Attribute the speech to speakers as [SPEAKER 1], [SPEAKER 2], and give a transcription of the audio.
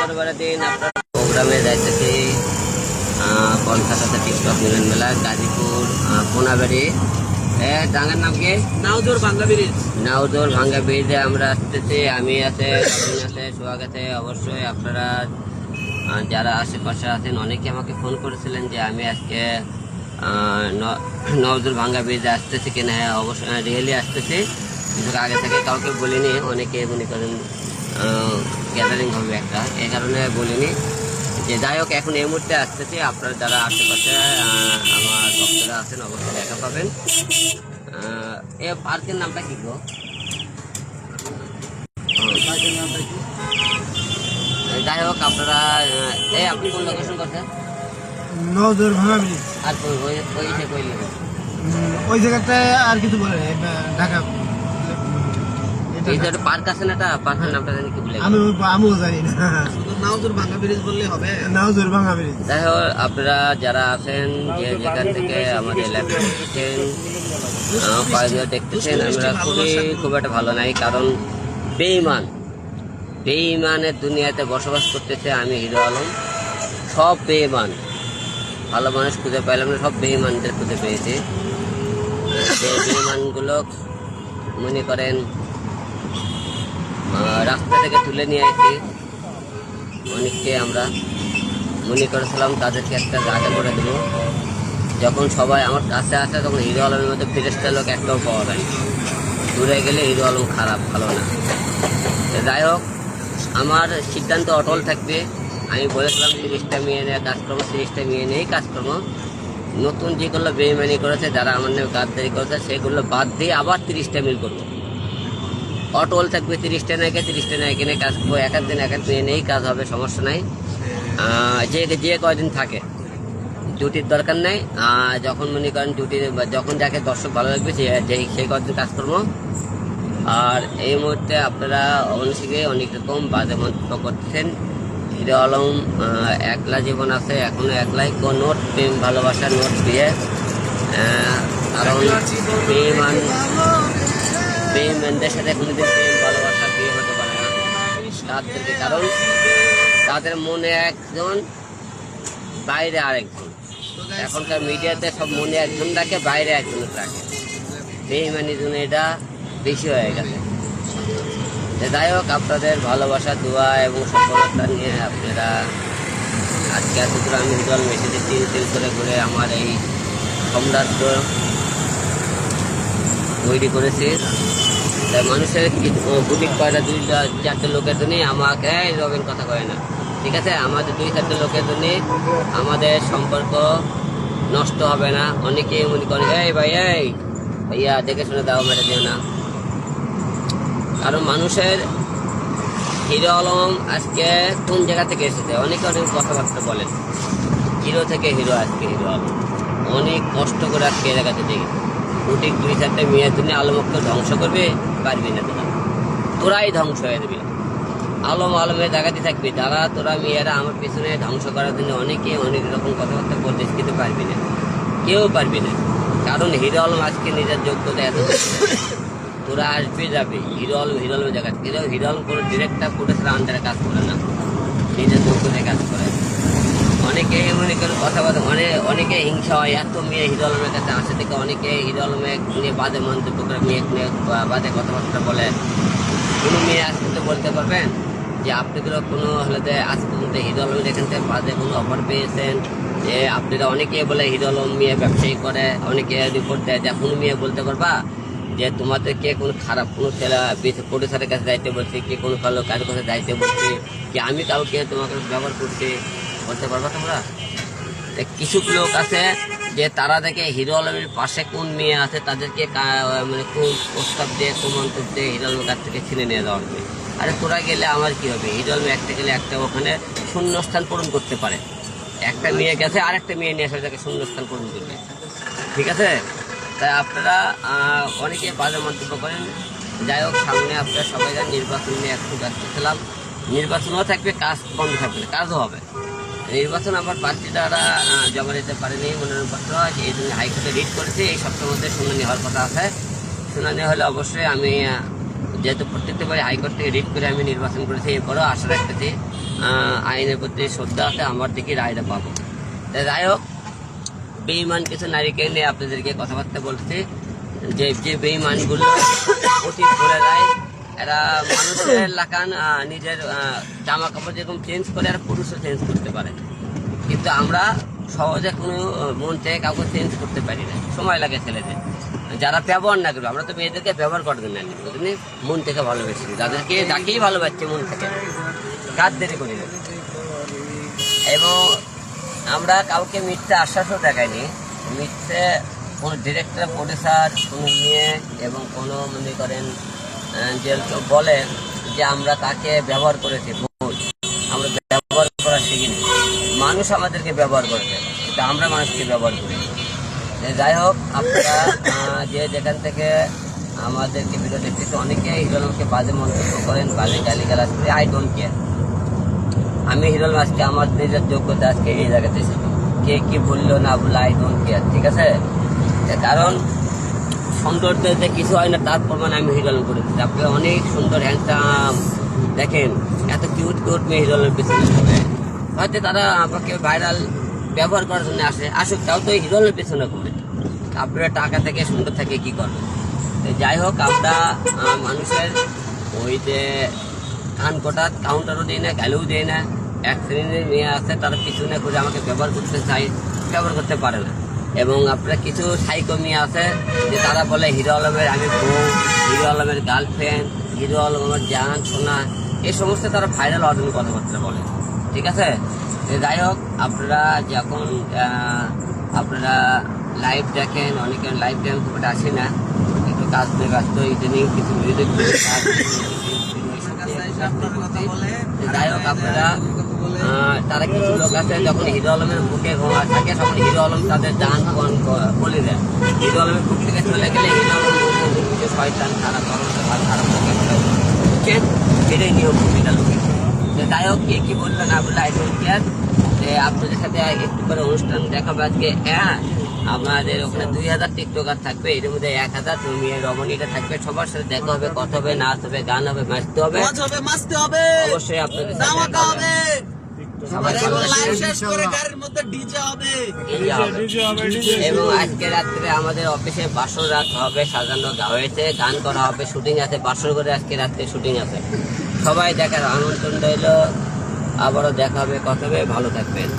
[SPEAKER 1] মঙ্গলবারের দিন আপনার প্রোগ্রামে যাইতেছি কলকাতাতে টিকটক মিলন মেলা গাজীপুর কোনাবাড়ি। ডাঙার নাম কি?
[SPEAKER 2] নাউজোর ভাঙ্গা ব্রিজ।
[SPEAKER 1] নাউজোর ভাঙ্গা ব্রিজে আমরা আসতেছি। আমি আছে, সোহাগ আছে। অবশ্যই আপনারা যারা আশেপাশে আছেন অনেকে আমাকে ফোন করেছিলেন যে আমি আজকে নাউজোর ভাঙ্গা ব্রিজে আসতেছি কিনা। হ্যাঁ অবশ্যই রিয়েলি আসতেছি, কিন্তু আগে থেকে কাউকে বলিনি। অনেকে মনে করেন গ্যাদারিং হবে একটা, এই কারণে বলিনি। যে যাই হোক, এখন এই মুহূর্তে আসতেছি। আপনারা যারা আশেপাশে আমার ভক্তরা আছেন অবশ্যই দেখা পাবেন। এ পার্কের নামটা কি গো? যাই হোক, আপনারা আপনি কোন লোকেশন করছেন?
[SPEAKER 2] নাউজোর ভাঙ্গা ব্রিজ।
[SPEAKER 1] আর
[SPEAKER 2] ওই জায়গাটায় আর কিছু বলে ঢাকা
[SPEAKER 1] পার্ক আছে না, এটা পার্কের নামটা জানি কি বলে,
[SPEAKER 2] আমিও জানি না। নাউজোর ভাঙ্গা ব্রিজ বললে হবে। নাউজোর ভাঙ্গা ব্রিজ।
[SPEAKER 1] যাই হোক, আপনারা যারা আছেন যে যেখান থেকে আমাদের ল্যাব দেখতেছেন দেখতেছেন, আমরা খুব একটা ভালো নাই। কারণ বেঈমানের দুনিয়াতে বসবাস করতেছে। আমি হিরো আলম, সব বেঈমান। ভালো মানুষ খুঁজে পাইলাম না, সব বেঈমানদের খুঁজে পেয়েছি। বেঈমানগুলো মনে করেন রাস্তা থেকে তুলে নিয়ে আসি। অনেককে আমরা মনে করেছিলাম তাদেরকে একটা জায়গা করে দেবো। যখন সবাই আমার কাছে আসে তখন হিরো আলমের মধ্যে ফেরেশতা লোক একটাও পাওয়া যায়। দূরে গেলে হিরো আলম খারাপ, ভালো না। যাই হোক, আমার সিদ্ধান্ত অটল থাকবে। আমি বলেছিলাম 30টা মেয়ে নিয়ে কাজকর্ম, 30টা মেয়ে নিয়েই কাজকর্ম। নতুন যেগুলো বেইমানি করেছে, যারা আমার নামে গাদ্দারি করেছে, সেগুলো বাদ দিয়ে আবার 30টা মিল করবো। অটল থাকবে, 30টা নায়কে নিয়ে কাজ করবো। এক দিন এক মেয়ে নিয়েই কাজ হবে, সমস্যা নাই। যে কয়দিন থাকে, ডিউটির দরকার নেই। যখন মনে করেন ডিউটি, যখন যাকে দর্শক ভালো লাগবে সেই কয়দিন কাজ করবো। আর এই মুহূর্তে আপনারা অনেকে অনেক রকম বাজে মন্তব্য করতেছেন। হিরো আলম একলা জীবন আছে, এখনো একলাই। নোট প্রেম ভালোবাসার নোট দিয়ে, কারণ বেঈমানদের সাথে কোনোদিন প্রেম ভালোবাসা বিয়ে হতে পারে না তাদেরকে। কারণ তাদের মনে একজন, বাইরে আরেকজন। এখনকার মিডিয়াতে সব মনে একজন রাখে, বাইরে একজন রাখে। বেঈমানির জন্য এটা বেশি হয়ে গেছে। যাই হোক, আপনাদের ভালোবাসা, দোয়া এবং সফলতা নিয়ে আপনারা আজকে এতদূর আমি হিরো আলম এসেছি। তিল করে করে আমার এই সম্রাজ্য তৈরি করেছি। তাই মানুষের বুটিক কয়টা 2-4টে লোকের জন্যই আমাকে রবেন কথা কয় না, ঠিক আছে? আমাদের 2-4টে লোকের জন্যে আমাদের সম্পর্ক নষ্ট হবে না। অনেকেই মনে করে ভাইয়া দেখে শুনে দাও, মেরে দিও না। কারণ মানুষের হিরো আলম আজকে কোন জায়গা থেকে এসেছে, অনেকে অনেক কথাবার্তা বলেন। হিরো থেকে হিরো, আজকে হিরো আলম অনেক কষ্ট করে আজকে এই জায়গাতে দেখি। বুটিক 2-4টে মেয়ের জন্য আলমকে ধ্বংস করবে, পারবি না। তোরাই ধ্বংস হয়ে যাবে। আলমের জায়গাতে থাকবি। যারা তোরা মেয়েরা আমার পেছনে ধ্বংস করার জন্য অনেকে অনেক রকম কথাবার্তা বলছিস, কিন্তু পারবি না, কেউ পারবি না। কারণ হিরো আলম আজকে নিজের যোগ্যতা এত, তোরা আসবে যাবে। হিরো আলমের জায়গা, হিরো আলম কোনো ডিরেক্টর প্রোডিউসার আন্ডারে কাজ করে না, নিজের যোগ্যতায় কাজ করে। অনেকে মনে করেন কথাবার্তা, অনেকে হিংসা হয়। এত মেয়ে হিরো আলমের কাছে আসে থেকে অনেকে হিরো আলমে নিয়ে বাজে মন্তব্য করে, মেয়ে নিয়ে বাজে কথাবার্তা বলে। কোনো মেয়ে আজ পর্যন্ত বলতে পারবেন যে আপনাদেরও কোনো হলে আজ পর্যন্ত হিরো আলমের এখান থেকে বাজে কোনো অফার পেয়েছেন? যে আপনারা অনেকে বলে হিরো আলম মেয়ে ব্যবসায়ী করে, অনেকে রিপোর্ট দেয়, যে কোনো মেয়ে বলতে পারবা যে তোমাদের কে কোনো খারাপ কোনো ছেলে প্রডিউসারের কাছে যাইতে বলছি, কে কোনো কারো কারোর কাছে যাইতে বলছি, কি আমি কাউকে তোমাকে ব্যবহার করছি, বলতে পারবা তোমরা? কিছু লোক আছে যে তারা দেখে হিরো আলমের পাশে কোন মেয়ে আছে তাদেরকে মানে কোন প্রস্তাব দিয়ে, কোন মন্তব্য দিয়ে হিরো আলমের কাছ থেকে ছিনে নিয়ে যাওয়া হবে। আরে তোরা গেলে আমার কি হবে? হিরো আলম একটা গেলে একটা ওখানে শূন্যস্থান পূরণ করতে পারে। একটা মেয়ে গেছে, আরেকটা মেয়ে নিয়ে আসলে তাকে শূন্যস্থান পূরণ করবে, ঠিক আছে? তাই আপনারা অনেকে বাজে মন্তব্য করেন। যাই হোক, সামনে আপনারা সবাই যান, নির্বাচন নিয়ে একটু ব্যস্ত ছিলাম। নির্বাচনও থাকবে, কাজ বন্ধ থাকবে না, কাজও হবে। নির্বাচন আমার প্রার্থীরা জমা দিতে পারেনি মনোনয়নপত্র, এই জন্য হাইকোর্টে রিট করেছে। এই সপ্তাহের মধ্যে শুনানি হওয়ার কথা আছে। শুনানি হলে অবশ্যই আমি যেহেতু প্রত্যেকটা বারে হাইকোর্ট থেকে রিট করে আমি নির্বাচন করেছি, এরপরেও আশা রাখতেছি আইনের প্রতি শ্রদ্ধা আছে, আমার দিকে রায়টা পাবো। যাই হোক, বেঈমান কিছু নারীকে নিয়ে আপনাদেরকে কথাবার্তা বলছি, যে বেঈমানগুলো অতীত ভুলে যায়। এরা মানুষের লাগান নিজের জামা কাপড় যেরকম চেঞ্জ করে, আর পুরুষও চেঞ্জ করতে পারে, কিন্তু আমরা সহজে কোনো মন থেকে কাউকে চেঞ্জ করতে পারি না, সময় লাগে ছেলেদের। যারা ব্যবহার না করবে, আমরা তো মেয়েদেরকে ব্যবহার করতে না, মন থেকে ভালোবেসি, যাদেরকে যাকেই ভালোবাসছে মন থেকে, কাজ দেরি করি না। এবং আমরা কাউকে মিথ্যে আশ্বাসও দেখাইনি, মিথ্যে কোনো ডিরেক্টর, প্রডিউসার, কোনো মেয়ে এবং কোনো মনে করেন যে কেউ বলে যে আমরা তাকে ব্যবহার করেছি, ভুল। আমরা ব্যবহার করা শিখিনি, মানুষ আমাদেরকে ব্যবহার করেছে, কিন্তু আমরা মানুষকে ব্যবহার করি। যাই হোক, আপনারা যে যেখান থেকে আমাদেরকে ভিডিও দেখতেছে, অনেকে হিরো আলমকে বাজে মন্তব্য করেন, বাজে গালিগালাজ করে, আই ডোন্ট কেয়ার। আমি হিরো আলম আজকে আমার নিজের যোগ্যতা আজকে এই জায়গাতে ছিল, কে কি বললো না বললো আই ডোন্ট কেয়ার, ঠিক আছে? কারণ সৌন্দর্যতে কিছু হয় না, তার প্রমাণ আমি হিরো আলম করে দিচ্ছি। আপনি অনেক সুন্দর, হ্যান্ডসাম, দেখেন এত কিউট কিউট মেয়ে হিরো আলমের পিছনে ঘুরে। হয়তো তারা আমাকে ভাইরাল ব্যবহার করার জন্য আসুক, তাও তো হিরো আলমের পিছনে ঘুরে। আপনারা টাকা থেকে সুন্দর থাকে কি করবেন? যাই হোক, আমরা মানুষের ওই যে কান কটার কাউন্টারও দিই না, গালিও দিই না। এক শ্রেণীর মেয়ে আছে, তারা পিছনে করে আমাকে ব্যবহার করতে চাই, ব্যবহার করতে পারে না। এবং আপনার কিছু সাইকো মেয়ে আছে যে তারা বলে হিরো আলমের আমি বউ, হিরো আলমের গার্লফ্রেন্ড, হিরো আলম আমার জান সোনা, এই সমস্ত তারা ভাইরাল অর্জন কথাবার্তা বলে, ঠিক আছে? যাই হোক, আপনারা যখন আপনারা লাইভ দেখেন, অনেকে লাইভ দেখেন, খুব একটা আসে না, একটু কাজ নিয়ে ব্যস্ত, ইদানিং কিছু মিউজিক। যাই হোক, আপনারা তারা কিছু লোক আছে যখন হিরো আলমের বুকে ঘোমা থাকে, তখন হিরো আলম তাদের জান বলে দেয়। হিরো আলমের বুক থেকে চলে গেলে হিরো আলম শয়তান, খারাপ খারাপ বুঝছেন, এটাই নিয়ম ভূমিকা লোকের। যাই হোক, কে কি বললো না বললো আই ডোন্ট কেয়ার। যে আপনাদের সাথে একটু করে অনুষ্ঠান দেখাবে আজকে। হ্যাঁ, আমাদের ওখানে 2000 টিকটকার থাকবে, এর মধ্যে 1000 তুমি রমণীটা থাকবে। সবার সাথে দেখা হবে, কথা হবে, নাচ হবে, গান হবে, মাসতে হবে, অবশ্যই আপনাদের এবং আজকে রাত্রে আমাদের অফিসে বাসর রাত হবে, সাজানো হয়েছে, গান করা হবে, শুটিং আছে, বাসর করে আজকে রাত্রে শুটিং আছে। সবাই দেখার আমন্ত্রণ রইল, আবারও দেখা হবে, কথা হবে, ভালো থাকবেন।